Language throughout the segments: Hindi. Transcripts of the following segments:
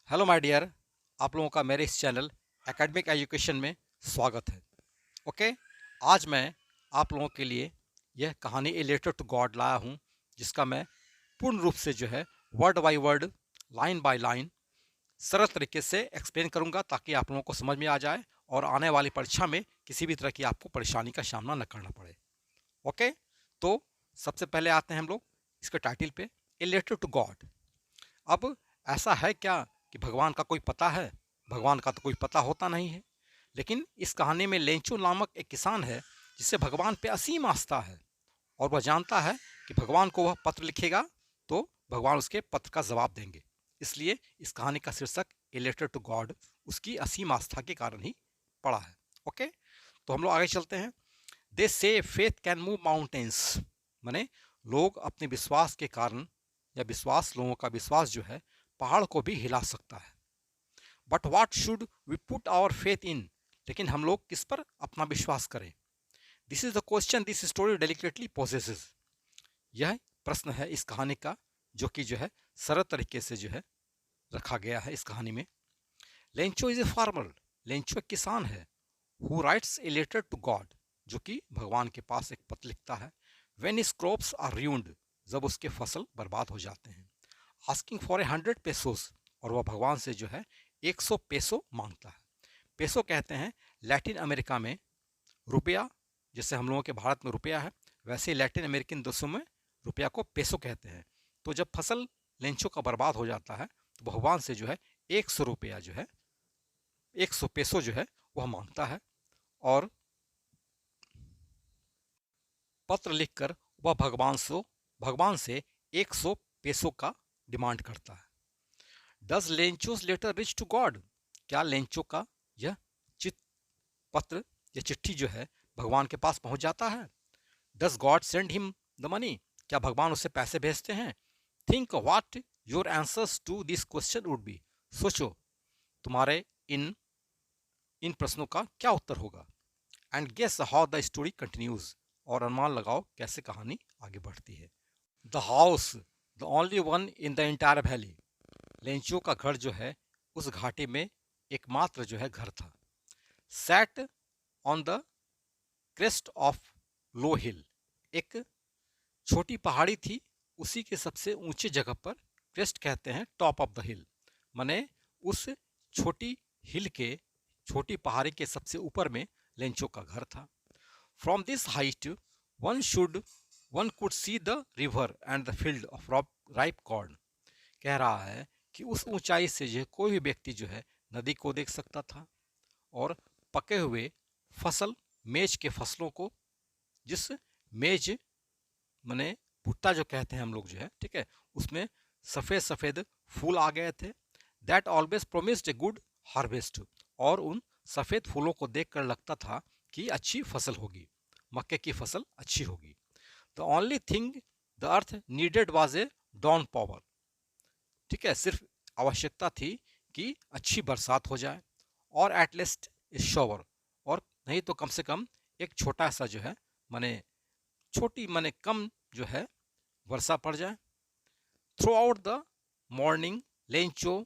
Hello my dear. आप लोगों का मेरे इस चैनल एकेडमिक एजुकेशन में स्वागत है। ओके, आज मैं आप लोगों के लिए यह कहानी ए लेटर टू गॉड लाया हूँ, जिसका मैं पूर्ण रूप से word by word, line by line, सरल तरीके से एक्सप्लेन करूँगा ताकि आप लोगों को समझ में आ जाए और आने वाली परीक्षा में किसी भी तरह की आपको परेशानी का सामना न करना पड़े। ओके, तो सबसे पहले आते हैं हम लोग इसके टाइटल पे, ए लेटर टू गॉड। अब ऐसा है क्या कि भगवान का कोई पता है? भगवान का तो कोई पता होता नहीं है। लेकिन इस कहानी में लेंचो नामक एक किसान है जिसे भगवान पे असीम आस्था है, और वह जानता है कि भगवान को वह पत्र लिखेगा तो भगवान उसके पत्र का जवाब देंगे। इसलिए इस कहानी का शीर्षक ए लेटर टू गॉड उसकी असीम आस्था के कारण ही पड़ा है। ओके, तो हम लोग आगे चलते हैं। दे से फेथ कैन मूव माउंटेन्स, माने लोग अपने विश्वास के कारण, या विश्वास, लोगों का विश्वास पहाड़ को भी हिला सकता है। But what should we put our faith in, लेकिन हम लोग किस पर अपना विश्वास करें? This is the question this story delicately possesses. यह प्रश्न है इस कहानी का, जो कि सरल तरीके से रखा गया है इस कहानी में। Lencho is a farmer, Lencho एक किसान है। Who writes a letter to God, जो कि भगवान के पास एक पत्र लिखता है। When his crops are ruined, जब उसके फसल बर्बाद हो जाते हैं। आस्किंग फॉर 100 पेसोस, और वह भगवान से 100 पेसो मांगता है। पेसो कहते हैं लैटिन अमेरिका में रुपया, जैसे हम लोगों के भारत में रुपया है, वैसे ही लैटिन अमेरिकन देशों में रुपया को पेसो कहते हैं। तो जब फसल लेंचो का बर्बाद हो जाता है तो भगवान से 100 रुपया 100 पेसो वह मांगता है, और पत्र लिखकर वह भगवान से 100 पेसो का डिमांड करता है। Does Lencho's letter reach to God, क्या लेंचो का यह चित पत्र या चिट्ठी भगवान के पास पहुंच जाता है? Does God send him the money, क्या भगवान उसे पैसे भेजते हैं? Think what your answers to this question would be, सोचो तुम्हारे इन इन प्रश्नों का क्या उत्तर होगा। And guess how the story continues, और अनुमान लगाओ कैसे कहानी आगे बढ़ती है। The house, the only one in the entire valley, Lencho का घर उस घाटी में एकमात्र घर था। Set on the crest of low हिल, एक छोटी पहाड़ी थी, उसी के सबसे ऊंचे जगह पर, क्रेस्ट कहते हैं टॉप ऑफ द हिल, माने उस छोटी हिल के, छोटी पहाड़ी के सबसे ऊपर में लेंचो का घर था। From this height one should one could see the river and the field of ripe corn, कह रहा है कि उस ऊंचाई से कोई भी व्यक्ति नदी को देख सकता था, और पके हुए फसल, मेज के फसलों को, जिस मेज मने भुट्टा कहते हैं हम लोग ठीक है, उसमें सफ़ेद सफ़ेद फूल आ गए थे। That always promised a good harvest, और उन सफ़ेद फूलों को देखकर लगता था कि अच्छी फसल होगी, मक्के की फसल अच्छी होगी। The only thing the earth needed was a downpour, ठीक है, सिर्फ आवश्यकता थी कि अच्छी बरसात हो जाए, और एटलीस्ट शॉवर, और नहीं तो कम से कम एक छोटा सा माने छोटी माने कम वर्षा पड़ जाए। Throughout the morning Lencho,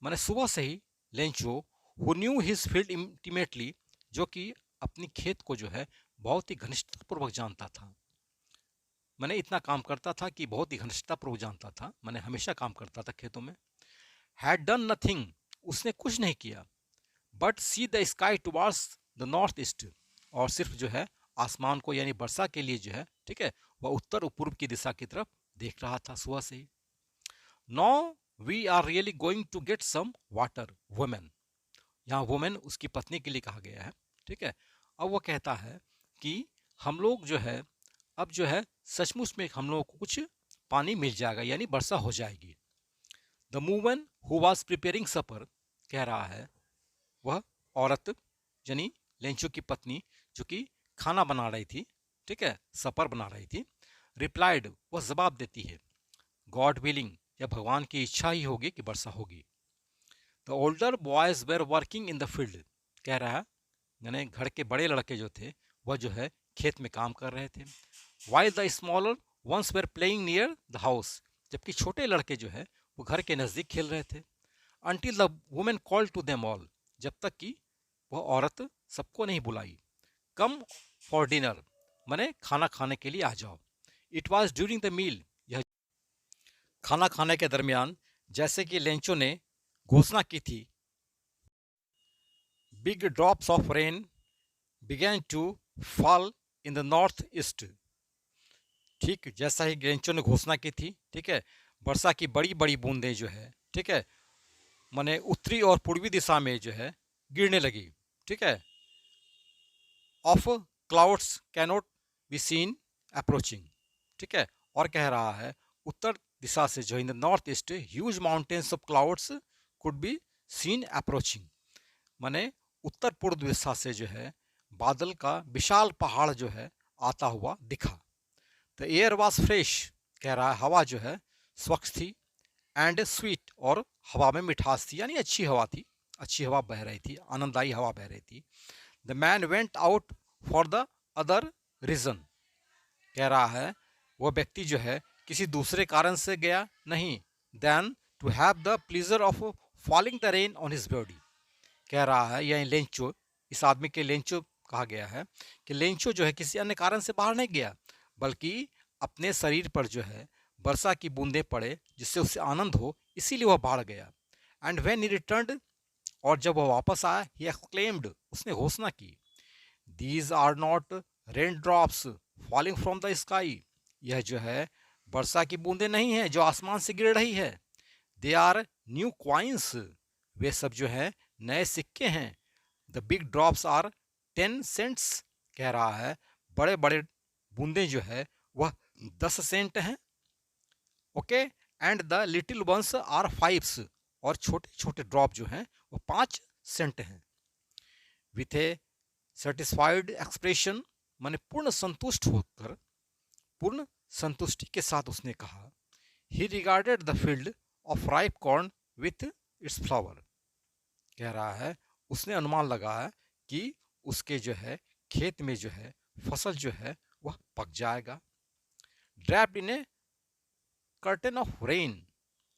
माने सुबह से ही Lencho, who knew his field intimately, जो कि अपनी खेत को बहुत ही घनिष्ठतापूर्वक जानता था, मैंने इतना काम करता था कि बहुत ही घनिष्ठतापूर्वक जानता था, मैंने हमेशा काम करता था खेतों में। हैड डन नथिंग, उसने कुछ नहीं किया। But see the sky towards the north east, और सिर्फ आसमान को यानी वर्षा के लिए ठीक है, वह उत्तर और पूर्व की दिशा की तरफ देख रहा था सुबह से ही। No we are really going to get some water woman, यहाँ वुमेन उसकी पत्नी के लिए कहा गया है, ठीक है। अब वह कहता है कि हम लोग अब सचमुच में हम लोगों को कुछ पानी मिल जाएगा, यानी वर्षा हो जाएगी। The woman who was preparing supper, कह रहा है वह औरत यानी लेंचो की पत्नी, जो कि खाना बना रही थी, ठीक है, सपर बना रही थी। रिप्लाइड, वह जवाब देती है, गॉड विलिंग, या भगवान की इच्छा ही होगी कि वर्षा होगी। The older boys where working in the field, कह रहा है यानी घर के बड़े लड़के जो थे वह खेत में काम कर रहे थे। While the smaller ones were playing near the house, जबकि छोटे लड़के वो घर के नज़दीक खेल रहे थे। until the woman called to them all, जब तक कि वह औरत सबको नहीं बुलाई. Come for dinner, माने खाना खाने के लिए आ जाओ. It was during the meal, यह खाना खाने के दरमियान, जैसे कि लेंचो ने घोषणा की थी. Big drops of rain began to fall in the north east. ठीक जैसा ही लेंचो ने घोषणा की थी, ठीक है, वर्षा की बड़ी बड़ी बूंदें जो है, ठीक है, माने उत्तरी और पूर्वी दिशा में जो है गिरने लगी. ठीक है. Of clouds cannot be seen approaching. ठीक है. और कह रहा है उत्तर दिशा से जो in the north east huge mountains of clouds could be seen approaching, माने उत्तर पूर्व दिशा से जो है बादल का विशाल पहाड़ जो है आता हुआ दिखा. द एयर वॉज फ्रेश, कह रहा है हवा जो है स्वच्छ थी. एंड स्वीट, और हवा में मिठास थी, यानी अच्छी हवा थी, अच्छी हवा बह रही थी, आनंददायी हवा बह रही थी. The man went out for the other reason, कह रहा है वह व्यक्ति जो है किसी दूसरे कारण से गया नहीं. Then to have the pleasure of falling the rain on his body, कह रहा है यह लेंचो, इस आदमी के लेंचो कहा गया है कि लेंचो जो है किसी अन्य कारण से बाहर नहीं गया, बल्कि अपने शरीर पर जो है वर्षा की बूंदें पड़े जिससे उसे आनंद हो, इसीलिए वह बाहर गया. एंड व्हेन ही रिटर्न्ड, और जब वह वापस आया, ही एक्सक्लेम्ड, उसने घोषणा की, these are not rain drops falling from the sky, यह जो है वर्षा की बूंदें नहीं है जो आसमान से गिर रही है. दे आर न्यू क्वाइंस, वे सब जो है नए सिक्के हैं. The big drops are 10 cents, कह रहा है बड़े बड़े बूंदें जो है वह 10 सेंट हैं. Okay. And the little ones are 5, और छोटे छोटे ड्रॉप जो हैं वो 5 सेंट हैं. विथ ए सेटिस्फाइड एक्सप्रेशन, माने पूर्ण संतुष्ट होकर, पूर्ण संतुष्टि के साथ उसने कहा, ही regarded the field of ripe corn with its flower, कह रहा है उसने अनुमान लगाया कि उसके जो है खेत में जो है फसल जो है वह पक जाएगा. Draped in A curtain of rain,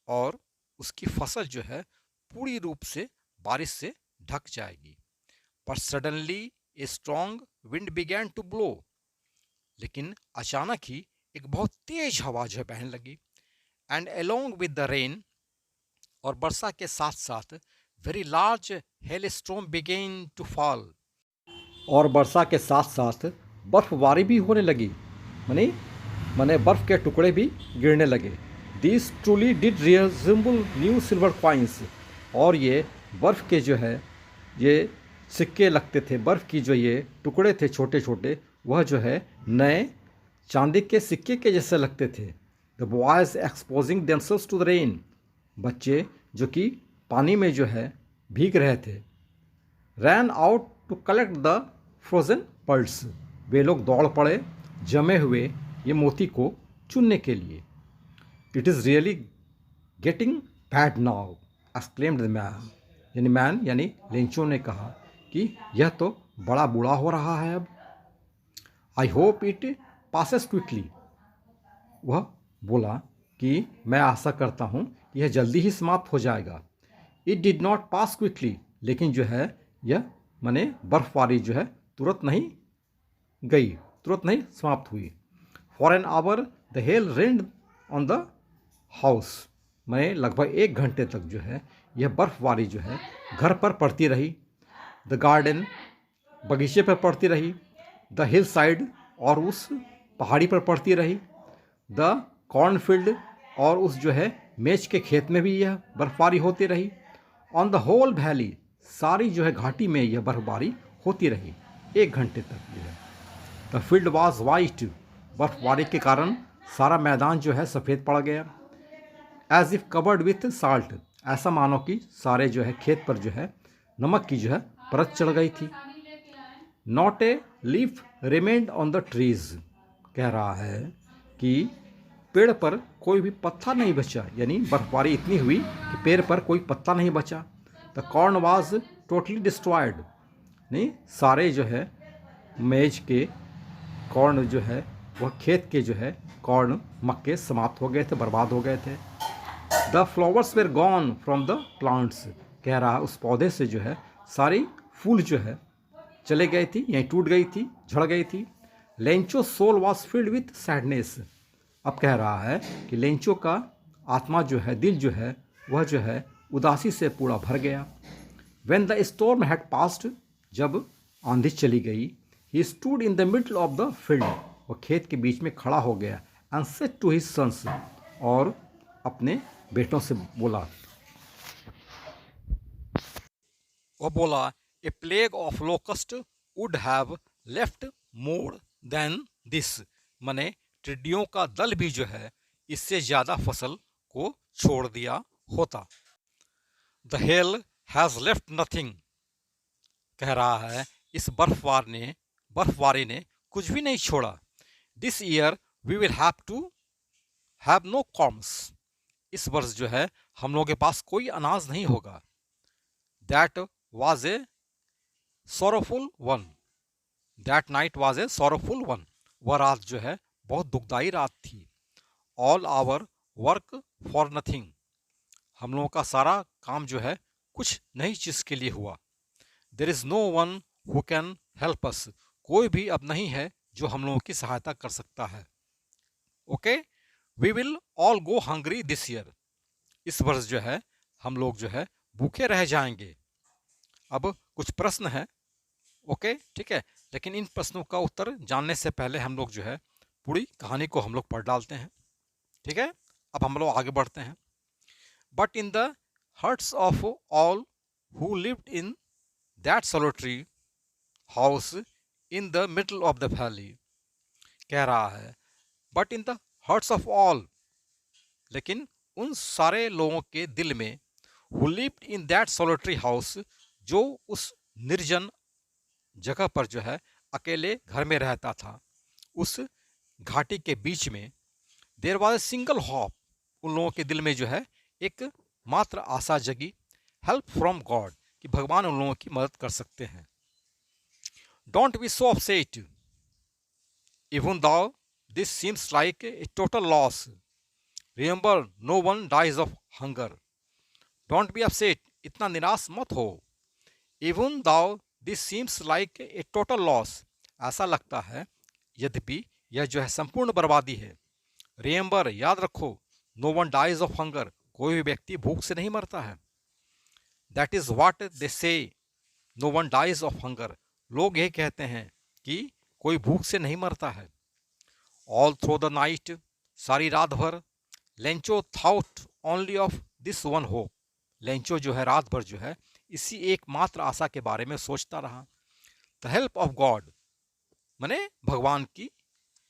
और उसकी फसल जो है पूरी रूप से बारिश से ढक जाएगी. पर suddenly a strong wind began to blow, लेकिन अचानक ही एक बहुत तेज हवा जो है बहने लगी. And along with the rain, और वर्षा के साथ साथ very large hail storm began to fall, और वर्षा के साथ साथ बर्फबारी भी होने लगी, माने माने बर्फ के टुकड़े भी गिरने लगे. This truly did resemble new silver coins, और ये बर्फ़ के जो है ये सिक्के लगते थे, बर्फ़ की जो ये टुकड़े थे छोटे छोटे, वह जो है नए चांदी के सिक्के के जैसे लगते थे. The boys exposing themselves to the rain, बच्चे जो कि पानी में जो है भीग रहे थे. Ran out to collect the frozen pearls, वे लोग दौड़ पड़े जमे हुए ये मोती को चुनने के लिए. It is really getting bad now, exclaimed the man, यानी मैन यानी लेंचो ने कहा कि यह तो बड़ा बुरा हो रहा है अब. I hope it passes quickly, वह बोला कि मैं आशा करता हूँ यह जल्दी ही समाप्त हो जाएगा. It did not pass quickly, लेकिन जो है यह माने बर्फबारी जो है तुरंत नहीं गई, तुरंत नहीं समाप्त हुई. For an hour the hell rained on the house, माने लगभग 1 घंटे तक जो है यह बर्फबारी जो है घर पर पड़ती रही. द गार्डन, बगीचे पर पड़ती रही. द हिल साइड, और उस पहाड़ी पर पड़ती रही. द कॉर्नफील्ड, और उस जो है मेज के खेत में भी यह बर्फबारी होती रही. ऑन द होल वैली, सारी जो है घाटी में यह बर्फबारी होती रही 1 घंटे तक जो है. द फील्ड वाज वाइट, बर्फबारी के कारण सारा मैदान जो है सफ़ेद पड़ गया. As if covered with salt, ऐसा मानो कि सारे जो है खेत पर जो है नमक की जो है परत चढ़ गई थी. Not a leaf remained on the trees, कह रहा है कि पेड़ पर कोई भी पत्ता नहीं बचा, यानी बर्फबारी इतनी हुई कि पेड़ पर कोई पत्ता नहीं बचा. The corn was totally destroyed, नहीं सारे जो है मेज के कॉर्न जो है वह खेत के जो है कॉर्न मक्के समाप्त हो गए थे, बर्बाद हो गए थे. The flowers were gone from the plants, कह रहा है उस पौधे से जो है सारी फूल जो है चले गए थी, यहीं टूट गई थी, झड़ गई थी। Lencho soul was filled with sadness, अब कह रहा है कि लेंचो का आत्मा जो है, दिल जो है, वह जो है उदासी से पूरा भर गया। When the storm had passed, जब आंधी चली गई, he stood in the middle of the field, वह खेत के बीच में खड़ा हो गया। And said to his sons, और अपने बेटों से बोला, वह बोला, a plague of locust would have left more than this, माने टिड्डियों का दल भी जो है इससे ज्यादा फसल को छोड़ दिया होता। The hell has left nothing, कह रहा है इस बर्फबारी ने कुछ भी नहीं छोड़ा। This year we will have to have no corns, इस वर्ष जो है हम लोगों के पास कोई अनाज नहीं होगा। That was a sorrowful one, that night was a sorrowful one, वह रात जो है बहुत दुखदाई रात थी। All our work for nothing, हम लोगों का सारा काम जो है कुछ नई चीज के लिए हुआ। There is no one who can help us, कोई भी अब नहीं है जो हम लोगों की सहायता कर सकता है। Okay, we will all go hungry this year, इस वर्ष जो है हम लोग जो है भूखे रह जाएंगे। अब कुछ प्रश्न है, ओके ठीक है, लेकिन इन प्रश्नों का उत्तर जानने से पहले हम लोग जो है पूरी कहानी को हम लोग पढ़ डालते हैं, ठीक है। अब हम लोग आगे बढ़ते हैं। But in the hearts of all who lived in that solitary house in the middle of the valley, कह रहा है but in the hearts of all, लेकिन उन सारे लोगों के दिल में, who lived in that solitary house, जो उस निर्जन जगह पर जो है अकेले घर में रहता था, उस घाटी के बीच में, there was a single hope, उन लोगों के दिल में जो है एक मात्र आशा जगी, हेल्प फ्रॉम गॉड, कि भगवान उन लोगों की मदद कर सकते हैं। Don't be so upset even though this seems like a total loss, remember no one dies of hunger, don't be upset, इतना निराश मत हो। Even though this seems like a total loss, ऐसा लगता है यद्यपि यह जो है संपूर्ण बर्बादी है। रिमेंबर, याद रखो, no one dies of hunger, कोई भी व्यक्ति भूख से नहीं मरता है। That is what they say, no one dies of hunger, लोग यही कहते हैं कि कोई भूख से नहीं मरता है। ऑल थ्रू द नाइट, सारी रात भर, Lencho thought only of this one hope, Lencho जो है रात भर जो है इसी एकमात्र आशा के बारे में सोचता रहा। द हेल्प ऑफ गॉड, माने भगवान की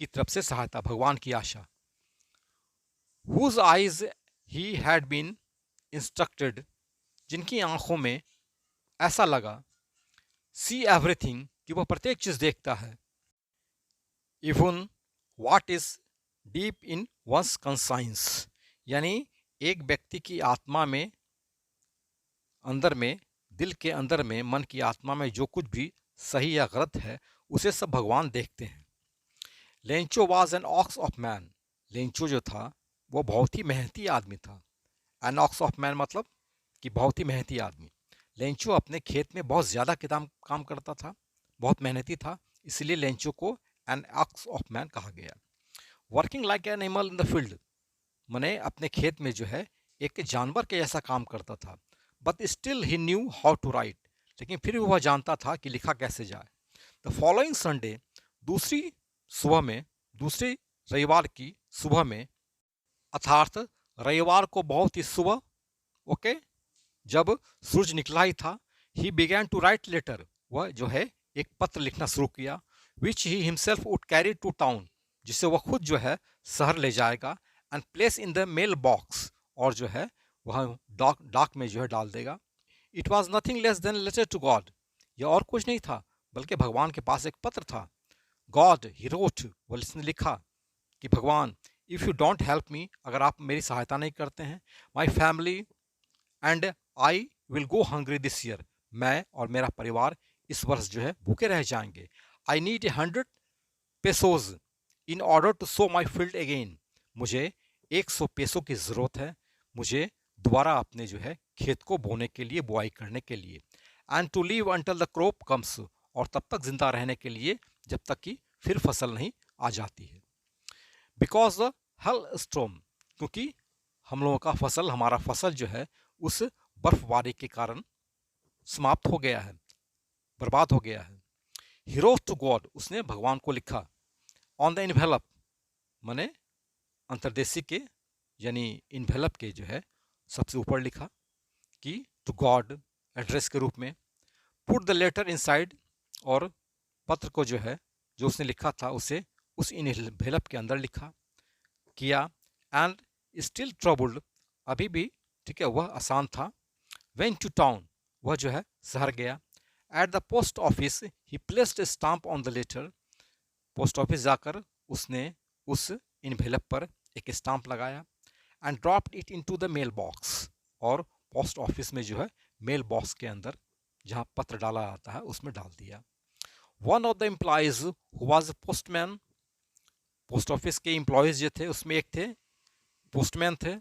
तरफ से सहायता, भगवान की आशा। Whose eyes he had been instructed, जिनकी आंखों में ऐसा लगा, सी एवरीथिंग, कि वह प्रत्येक चीज देखता है। Even what is deep in one's conscience, यानी एक व्यक्ति की आत्मा में, अंदर में, दिल के अंदर में, मन की आत्मा में जो कुछ भी सही या गलत है उसे सब भगवान देखते हैं। Lencho was an ox of man, Lencho जो था वो बहुत ही मेहनती आदमी था। एन ऑक्स ऑफ मैन मतलब कि बहुत ही मेहनती आदमी। लेंचो अपने खेत में बहुत ज़्यादा काम करता था, बहुत मेहनती था, इसलिए लेंचो को एन ऑक्स ऑफ मैन कहा गया। Working like an animal in the field, मने अपने खेत में जो है एक जानवर के जैसा काम करता था। But still he knew how to write, लेकिन फिर भी वह जानता था कि लिखा कैसे जाए। द फॉलोइंग संडे, दूसरी रविवार की सुबह में, अर्थात रविवार को बहुत ही सुबह, ओके, जब सूरज निकला ही था, he began to write letter, वह जो है एक पत्र लिखना शुरू किया, which he himself would carry to town, जिसे वह खुद जो है शहर ले जाएगा, and place in the mail box, और जो है वह डाक में जो है डाल देगा। It was nothing less than letter to God, यह और कुछ नहीं था बल्कि भगवान के पास एक पत्र था। गॉड ही रोट, वह इसने लिखा कि भगवान, if you don't help me, अगर आप मेरी सहायता नहीं करते हैं, my family and I will go hungry this year, मैं और मेरा परिवार इस वर्ष जो है भूखे रह जाएंगे। I need 100 pesos in order to sow my field again, मुझे 100 पेसों की ज़रूरत है मुझे दोबारा अपने जो है खेत को बोने के लिए, बुआई करने के लिए, and to leave until the crop comes, और तब तक जिंदा रहने के लिए जब तक कि फिर फसल नहीं आ जाती है। बिकॉज द हल स्टॉर्म, क्योंकि हम लोगों का फसल, हमारा फसल जो है उस बर्फबारी के कारण समाप्त हो गया है, बर्बाद हो गया है। ही रोज टू गॉड, उसने भगवान को लिखा। ऑन द इन्वेलप, माने अंतर्देशी के यानी इन्वेलप के जो है सबसे ऊपर लिखा कि टू गॉड एड्रेस के रूप में। पुट द लेटर इनसाइड, और पत्र को जो है जो उसने लिखा था उसे उस इन्वेलप के अंदर लिखा किया। एंड स्टिल ट्रबल्ड, अभी भी ठीक है वह आसान था। वेंट टू टाउन, वह जो है शहर गया। At the post office he placed a stamp on the letter, post office जाकर उसने उस इन्वेलप पर एक स्टाम्प लगाया। And dropped it into the mail box, और पोस्ट ऑफिस में जो है मेल बॉक्स के अंदर जहां पत्र डाला जाता है उसमें डाल दिया। One of the employees who was postman, post office के एम्प्लॉयज जो थे उसमें एक थे पोस्टमैन थे।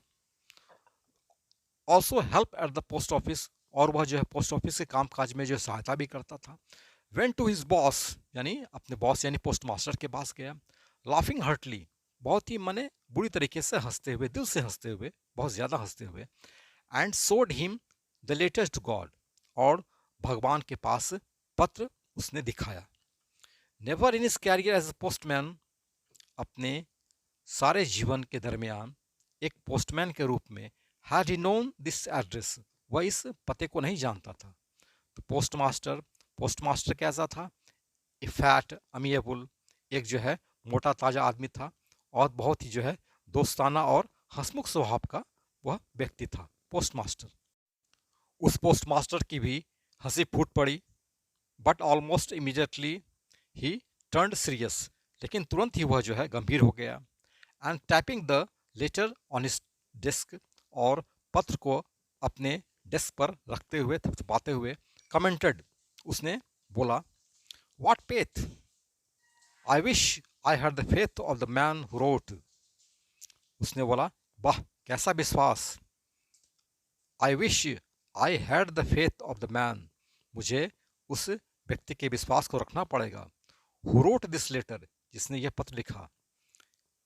Also help at the post office, और वह जो है पोस्ट ऑफिस के काम काज में जो सहायता भी करता था। वेंट टू हिज बॉस, यानी अपने बॉस यानी पोस्ट मास्टर के पास गया। लाफिंग हर्टली, बहुत ही मने बुरी तरीके से हंसते हुए, दिल से हंसते हुए, बहुत ज़्यादा हंसते हुए। And showed him the letter to God, और भगवान के पास पत्र उसने दिखाया। Never in his career as a postman, अपने सारे जीवन के दरमियान एक पोस्टमैन के रूप में had he known this address, वह इस पते को नहीं जानता था। तो पोस्टमास्टर कैसा था? ए फैट अमिएबल, एक जो है मोटा ताजा आदमी था, और बहुत ही जो है दोस्ताना और हंसमुख स्वभाव का वह व्यक्ति था पोस्टमास्टर। उस पोस्टमास्टर की भी हंसी फूट पड़ी। But almost immediately he turned serious, लेकिन तुरंत ही वह जो है गंभीर हो गया। And typing the later on his desk, और पत्र को अपने डेस्क पर रखते हुए, थपथपाते हुए, कमेंटेड, उसने बोला, what faith, I wish I had the faith of the man who wrote, उसने बोला वाह कैसा विश्वास, I wish I had the faith of the man, मुझे उस व्यक्ति के विश्वास को रखना पड़ेगा। हु रोट दिस लेटर, जिसने यह पत्र लिखा।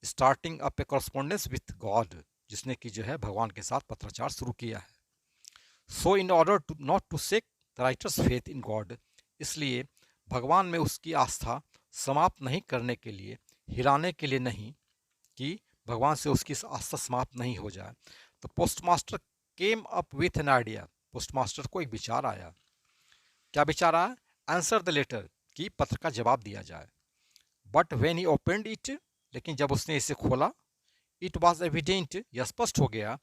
Starting up A correspondence with God, जिसने कि जो है भगवान के साथ पत्राचार शुरू किया है। So in order to not to shake the writer's faith in God, इसलिए भगवान में उसकी आस्था समाप्त नहीं करने के लिए, हिलाने के लिए नहीं, कि भगवान से उसकी आस्था समाप्त नहीं हो जाए। तो postmaster came up with an idea, postmaster को एक विचार आया। क्या विचार आया? आंसर द लेटर, कि पत्र का जवाब दिया जाए। But when he opened it, लेकिन जब उसने इसे खोला, इट वॉज एविडेंट, यह स्पष्ट हो गया,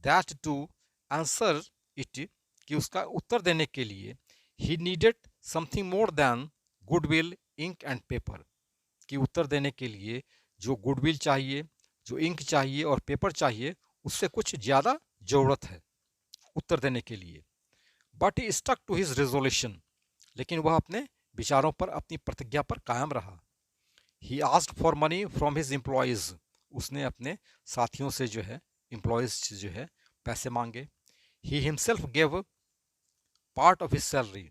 दैट टू आंसर इट, कि उसका उत्तर देने के लिए, he needed something more than goodwill, ink and paper, कि उत्तर देने के लिए जो गुडविल चाहिए, जो इंक चाहिए और पेपर चाहिए, उससे कुछ ज़्यादा ज़रूरत है उत्तर देने के लिए। But he stuck to his resolution, लेकिन वह अपने विचारों पर, अपनी प्रतिज्ञा पर कायम रहा। He asked for money from his employees, उसने अपने साथियों से जो है, एम्प्लॉयज़ से जो है पैसे मांगे। He himself gave part of his salary,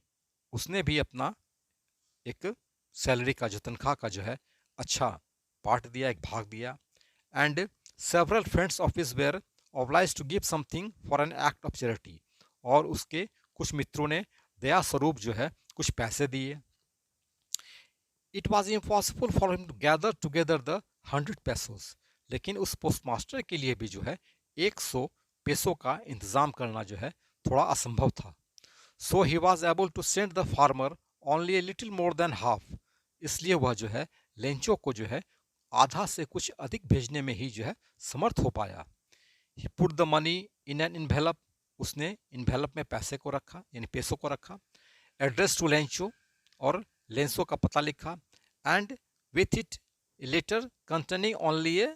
उसने भी अपना एक सैलरी का, जो तनख्वाह का जो है अच्छा पार्ट दिया, एक भाग दिया। And several friends of his were obliged to give something for an act of charity, और उसके कुछ मित्रों ने दया स्वरूप जो है कुछ पैसे दिए। It was impossible for him to gather together the 100 pesos, लेकिन उस पोस्टमास्टर के लिए भी जो है 100 पेसों का इंतजाम करना जो है थोड़ा असंभव था। So he was able to send the farmer only a little more than half, इसलिए वह जो है लेंचो को जो है आधा से कुछ अधिक भेजने में ही जो है समर्थ हो पाया। He put the money in an envelope, उसने इन्वेलप में पैसे को रखा, यानी पैसों को रखा। एड्रेस टू लेंचो, और लेंसो का पता लिखा। And with it letter containing only a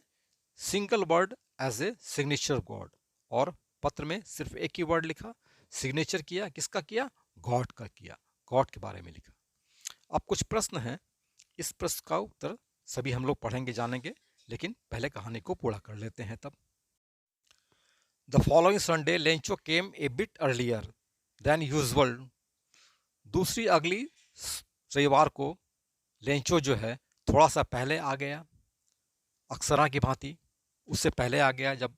single word as a signature God, और पत्र में सिर्फ एक ही वर्ड लिखा, सिग्नेचर किया, किसका किया? गॉड का किया, गॉड के बारे में लिखा। अब कुछ प्रश्न हैं, इस प्रश्न का उत्तर सभी हम लोग पढ़ेंगे, जानेंगे, लेकिन पहले कहानी को पूरा कर लेते हैं तब। The following Sunday Lencho came A bit earlier than usual. दूसरी अगली रविवार को लेंचो जो है थोड़ा सा पहले आ गया, अक्सरा की भांति उससे पहले आ गया। जब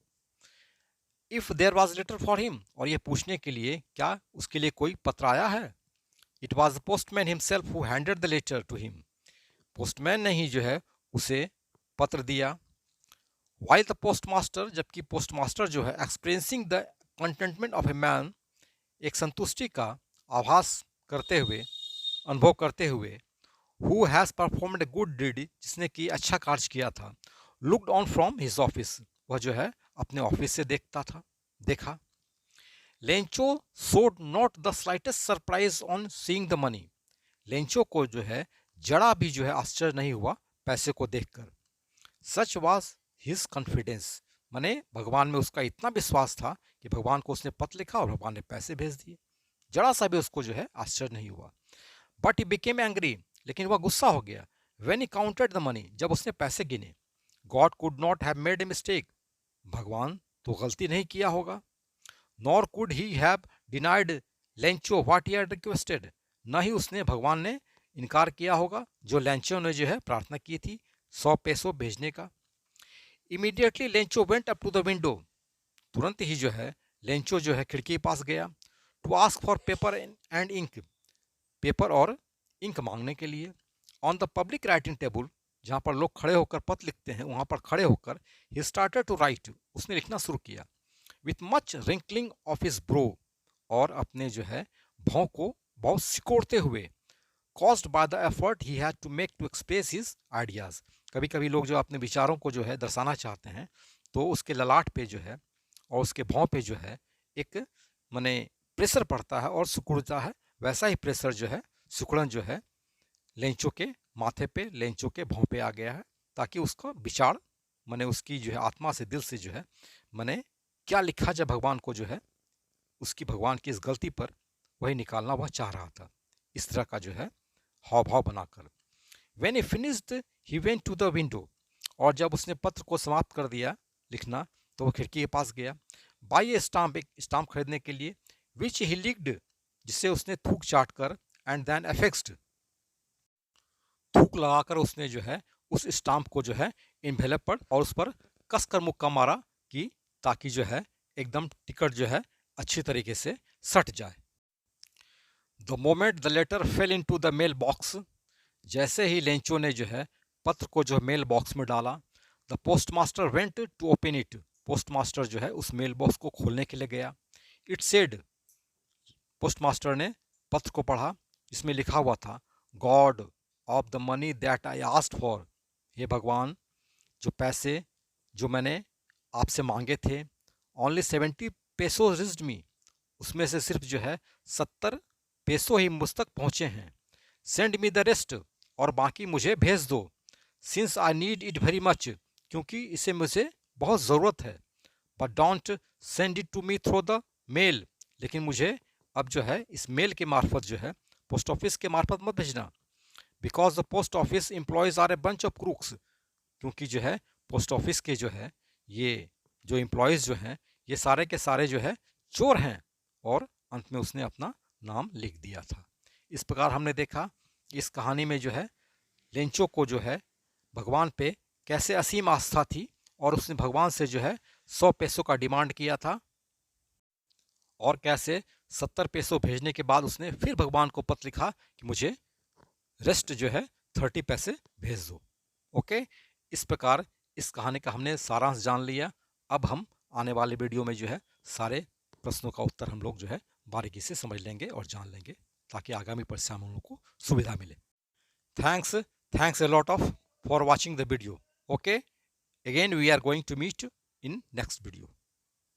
if there was letter for him, और ये पूछने के लिए क्या उसके लिए कोई पत्र आया है। It was the postman himself who handed the letter to him, postman ने ही जो है उसे पत्र दिया। वाइल द पोस्टमास्टर, जबकि पोस्टमास्टर जो है experiencing the contentment of a man, एक संतुष्टि का आभास करते हुए, अनुभव करते हुए, who has performed a good deed, जिसने कि अच्छा कार्य किया था, looked on from his office, वह जो है अपने ऑफिस से देखता था, देखा। Lencho showed not the slightest surprise on seeing the money, Lencho को जो है जरा भी जो है आश्चर्य नहीं हुआ पैसे को देखकर। सच वाज हिज कॉन्फिडेंस, माने भगवान में उसका इतना विश्वास था कि भगवान को उसने पत्र लिखा और भगवान ने पैसे भेज दिए, जरा सा भी उसको जो है आश्चर्य नहीं हुआ। बट ही बिकेम एंग्री, लेकिन वह गुस्सा हो गया। When he counted the money, जब उसने पैसे गिने। God could not have made a mistake, भगवान तो गलती नहीं किया होगा। Nor could he have denied Lencho what he had requested, न ही उसने भगवान ने इनकार किया होगा जो लेंचो ने जो है प्रार्थना की थी 100 पैसों भेजने का। Immediately Lencho went up to the window, तुरंत ही जो है लेंचो जो है खिड़की के पास गया। To ask for paper and ink, paper और इंक मांगने के लिए। On the public writing table, जहाँ पर लोग खड़े होकर पत्र लिखते हैं, वहाँ पर खड़े होकर ही स्टार्टेड टू राइट, उसने लिखना शुरू किया। With much wrinkling of his brow, और अपने जो है भौं को बहुत सिकोड़ते हुए। Caused by the effort he had to make to express his ideas, कभी कभी लोग जो अपने विचारों को जो है दर्शाना चाहते हैं तो उसके ललाट पे जो है और उसके भौं पे जो है एक माने प्रेशर पड़ता है और सिकुड़ता है, वैसा ही प्रेशर जो है सिकुड़न जो है लेंचो के माथे पे, लेंचो के भौं पे आ गया है, ताकि उसका विचार माने उसकी जो है आत्मा से, दिल से जो है माने क्या लिखा जाए भगवान को जो है, उसकी भगवान की इस गलती पर वही निकालना वह चाह रहा था, इस तरह का जो है हाव भाव बनाकर। When he finished, he went to the window, और जब उसने पत्र को समाप्त कर दिया लिखना तो वह खिड़की के पास गया। बाई ए स्टाम्प, एक स्टाम्प खरीदने के लिए। विच ही लिक्ड, जिसे उसने थूक चाट कर, एंड देन एफेक्स्ड, थूक लगाकर उसने जो है उस स्टाम्प को जो है इन्वेलप पर और उस पर कसकर मुक्का मारा कि ताकि जो है एकदम टिकट जो है अच्छी तरीके से सट जाए। The moment the letter fell into the mail box, जैसे ही लेंचो ने जो है पत्र को जो मेल बॉक्स में डाला। The postmaster went to open it, postmaster जो है उस मेल बॉक्स को खोलने के लिए गया। इट सेड, पोस्टमास्टर ने पत्र को पढ़ा, इसमें लिखा हुआ था, God of the money that I asked for, हे भगवान जो पैसे जो मैंने आपसे मांगे थे, ओनली 70 पेसो रिज्ड मी, उसमें से सिर्फ जो है 70 पेसो ही मुझ तक पहुँचे हैं। सेंड मी द रेस्ट, और बाकी मुझे भेज दो। Since I need it very much, क्योंकि इसे मुझे बहुत ज़रूरत है। But don't send it to me through the mail, लेकिन मुझे अब जो है इस मेल के मार्फत जो है पोस्ट ऑफिस के मार्फत मत भेजना। Because the post office employees are a bunch of crooks, क्योंकि जो है पोस्ट ऑफिस के जो है ये जो एम्प्लॉयज़ जो हैं ये सारे के सारे जो है चोर हैं, और अंत में उसने अपना नाम लिख दिया था। इस प्रकार हमने देखा इस कहानी में जो है लेंचो को जो है भगवान पे कैसे असीम आस्था थी, और उसने भगवान से जो है 100 पैसों का डिमांड किया था, और कैसे 70 पैसों भेजने के बाद उसने फिर भगवान को पत्र लिखा कि मुझे रेस्ट जो है 30 पैसे भेज दो। ओके, इस प्रकार इस कहानी का हमने सारांश जान लिया। अब हम आने वाले वीडियो में जो है सारे प्रश्नों का उत्तर हम लोग जो है बारीकी से समझ लेंगे और जान लेंगे, ताकि आगामी परीक्षा में हम लोग को सुविधा मिले। Thanks a lot of for watching the video. Okay, again we are going to meet in next video.